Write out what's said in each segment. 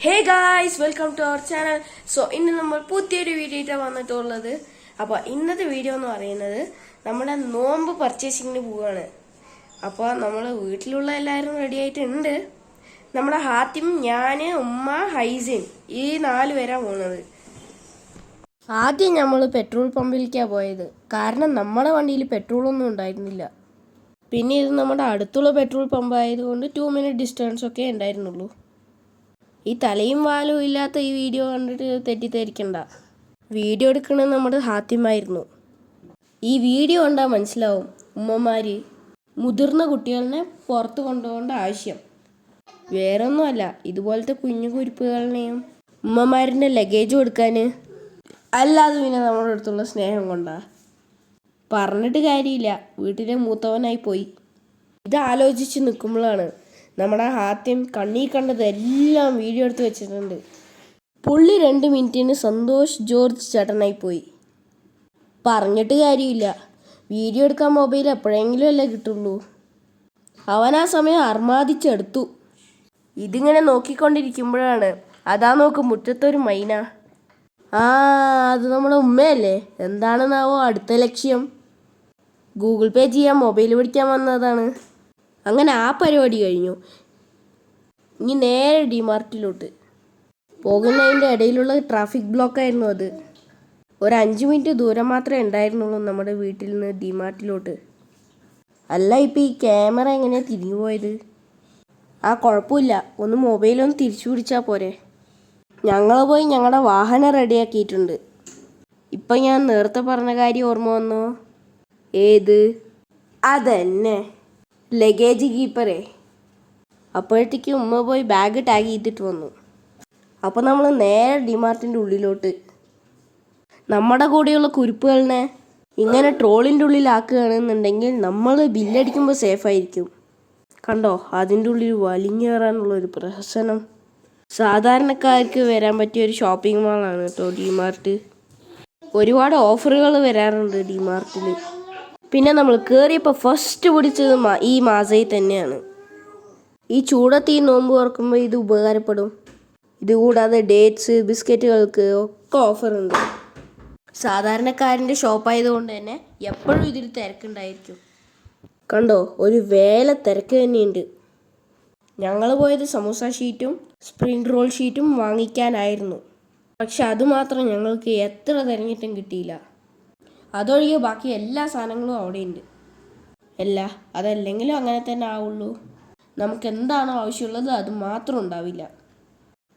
Hey guys, welcome to our channel. So ഇന്ന് നമ്മൾ പുതിയൊരു വീഡിയോ വന്നിട്ടുള്ളത്. അപ്പോൾ ഇന്നത്തെ വീഡിയോ എന്ന് പറയുന്നത് നമ്മുടെ നോമ്പ് പർച്ചേസിങ്ങിന് പോവുകയാണ്. അപ്പോൾ നമ്മൾ വീട്ടിലുള്ള എല്ലാവരും റെഡി ആയിട്ടുണ്ട്. നമ്മുടെ ഹാത്തിം, ഞാൻ, ഉമ്മ, ഹൈസിൻ ഈ 4 പേരാണ് പോകുന്നത്. ആദ്യം നമ്മൾ പെട്രോൾ പമ്പിലേക്കാണ് പോയത്. കാരണം നമ്മുടെ വണ്ടിയിൽ പെട്രോളൊന്നും ഉണ്ടായിരുന്നില്ല. പിന്നെ ഇത് നമ്മുടെ അടുത്തുള്ള പെട്രോൾ പമ്പ് ആയതുകൊണ്ട് 2 മിനിറ്റ് ഡിസ്റ്റൻസ് ഒക്കെ ഉണ്ടായിരുന്നുള്ളൂ. ഈ തലയും വാലും ഇല്ലാത്ത ഈ വീഡിയോ കണ്ടിട്ട് തെറ്റിദ്ധരിക്കണ്ട. വീഡിയോ എടുക്കുന്നത് നമ്മുടെ ഹാത്തിമായിരുന്നു. ഈ വീഡിയോ കണ്ടാൽ മനസ്സിലാവും ഉമ്മമാർ മുതിർന്ന കുട്ടികളെ പുറത്ത് കൊണ്ടുപോകേണ്ട ആവശ്യം. വേറൊന്നുമല്ല, ഇതുപോലത്തെ കുഞ്ഞു കുരിപ്പുകളെയും ഉമ്മമാരുടെ ലഗേജ് കൊടുക്കാൻ. അല്ലാതെ പിന്നെ നമ്മുടെ അടുത്തുള്ള സ്നേഹം കൊണ്ടാ. പറഞ്ഞിട്ട് കാര്യമില്ല, വീട്ടിലെ മൂത്തവനായി പോയി. ഇത് ആലോചിച്ച് നിൽക്കുമ്പോഴാണ് നമ്മുടെ ഹാത്തിം കണ്ണീ കണ്ടത് എല്ലാം വീഡിയോ എടുത്ത് വെച്ചിട്ടുണ്ട്. പുള്ളി 2 മിനിറ്റിന് സന്തോഷ് ജോർജ് ചേട്ടനായി പോയി. പറഞ്ഞിട്ട് കാര്യമില്ല, വീഡിയോ എടുക്കാൻ മൊബൈൽ എപ്പോഴെങ്കിലും അല്ലേ കിട്ടുള്ളൂ. അവൻ ആ സമയം അർമാദിച്ചെടുത്തു. ഇതിങ്ങനെ നോക്കിക്കൊണ്ടിരിക്കുമ്പോഴാണ് അതാ നോക്ക് മുറ്റത്തൊരു മൈന. അത് നമ്മുടെ ഉമ്മയല്ലേ? എന്താണെന്നാവോ അടുത്ത ലക്ഷ്യം? ഗൂഗിൾ പേ ചെയ്യാൻ മൊബൈൽ പിടിക്കാൻ വന്നതാണ്. അങ്ങനെ ആ പരിപാടി കഴിഞ്ഞു. ഇനി നേരെ ഡിമാർട്ടിലോട്ട് പോകുന്നതിൻ്റെ ഇടയിലുള്ള ട്രാഫിക് ബ്ലോക്കായിരുന്നു അത്. ഒരു 5 മിനിറ്റ് ദൂരം മാത്രമേ ഉണ്ടായിരുന്നുള്ളൂ നമ്മുടെ വീട്ടിൽ നിന്ന് ഡിമാർട്ടിലോട്ട്. അല്ല, ഇപ്പോൾ ഈ ക്യാമറ എങ്ങനെയാണ് തിരിഞ്ഞു പോയത്? കുഴപ്പമില്ല, ഒന്ന് മൊബൈലൊന്ന് തിരിച്ചു പിടിച്ചാൽ പോരെ. ഞങ്ങൾ പോയി ഞങ്ങളുടെ വാഹനം റെഡിയാക്കിയിട്ടുണ്ട്. ഇപ്പം ഞാൻ നേരത്തെ പറഞ്ഞ കാര്യം ഓർമ്മ വന്നോ? ഏത്? അതന്നെ, ലഗേജ് കീപ്പറേ. അപ്പോഴത്തേക്ക് ഉമ്മ പോയി ബാഗ് ടാഗ് ചെയ്തിട്ട് വന്നു. അപ്പോൾ നമ്മൾ നേരെ ഡിമാർട്ടിൻ്റെ ഉള്ളിലോട്ട്. നമ്മുടെ കൂടെയുള്ള കുരുപ്പുകളിനെ ഇങ്ങനെ ട്രോളിൻ്റെ ഉള്ളിലാക്കുകയാണെന്നുണ്ടെങ്കിൽ നമ്മൾ ബില്ലടിക്കുമ്പോൾ സേഫായിരിക്കും. കണ്ടോ, അതിൻ്റെ ഉള്ളിൽ വലിഞ്ഞേറാനുള്ളൊരു പ്രഹസനം. സാധാരണക്കാർക്ക് വരാൻ പറ്റിയ ഒരു ഷോപ്പിംഗ് മാളാണ് കേട്ടോ ഡിമാർട്ട്. ഒരുപാട് ഓഫറുകൾ വരാറുണ്ട് ഡിമാർട്ടിൽ. പിന്നെ നമ്മൾ കയറിയപ്പോൾ ഫസ്റ്റ് പിടിച്ചത് ഈ മാസയിൽ തന്നെയാണ്. ഈ ചൂടത്ത് ഈ നോമ്പ് തുറക്കുമ്പോൾ ഇത് ഉപകാരപ്പെടും. ഇതുകൂടാതെ ഡേറ്റ്സ്, ബിസ്ക്കറ്റുകൾക്ക് ഒക്കെ ഓഫറുണ്ട്. സാധാരണക്കാരൻ്റെ ഷോപ്പായതുകൊണ്ട് തന്നെ എപ്പോഴും ഇതിൽ തിരക്കുണ്ടായിരിക്കും. കണ്ടോ, ഒരു വേല തിരക്ക് തന്നെയുണ്ട്. ഞങ്ങൾ പോയത് സമൂസ ഷീറ്റും സ്പ്രിംഗ് റോൾ ഷീറ്റും വാങ്ങിക്കാനായിരുന്നു. പക്ഷെ അതുമാത്രം ഞങ്ങൾക്ക് എത്ര തിരഞ്ഞിട്ടും കിട്ടിയില്ല. അതൊഴികെ ബാക്കി എല്ലാ സാധനങ്ങളും അവിടെയുണ്ട്. അതല്ലെങ്കിലും അങ്ങനെ തന്നെ ആവുള്ളൂ. നമുക്ക് എന്താണോ ആവശ്യമുള്ളത് അത് മാത്രം ഉണ്ടാവില്ല.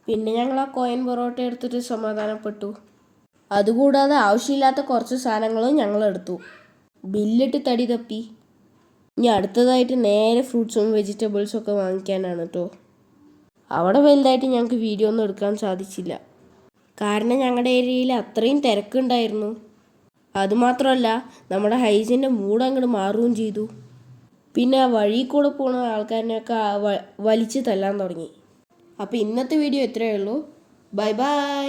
പിന്നെ ഞങ്ങൾ ആ കോയിൻ പൊറോട്ട എടുത്തിട്ട് സമാധാനപ്പെട്ടു. അതുകൂടാതെ ആവശ്യമില്ലാത്ത കുറച്ച് സാധനങ്ങളും ഞങ്ങളെടുത്തു. ബില്ലിട്ട് തടി തപ്പി. ഇനി അടുത്തതായിട്ട് നേരെ ഫ്രൂട്ട്സും വെജിറ്റബിൾസും ഒക്കെ വാങ്ങിക്കാനാണ് കേട്ടോ. അവിടെ വലുതായിട്ട് ഞങ്ങൾക്ക് വീഡിയോ ഒന്നും എടുക്കാൻ സാധിച്ചില്ല. കാരണം ഞങ്ങളുടെ ഏരിയയിൽ അത്രയും തിരക്കുണ്ടായിരുന്നു. അതുമാത്രമല്ല, നമ്മുടെ ഹൈസിൻ്റെ മൂഡ് അങ്ങോട്ട് മാറുകയും ചെയ്തു. പിന്നെ ആ വഴി കൂടെ പോകുന്ന ആൾക്കാരിനെയൊക്കെ വലിച്ച് തല്ലാൻ തുടങ്ങി. അപ്പോൾ ഇന്നത്തെ വീഡിയോ ഇത്രയേ ഉള്ളൂ. Bye bye.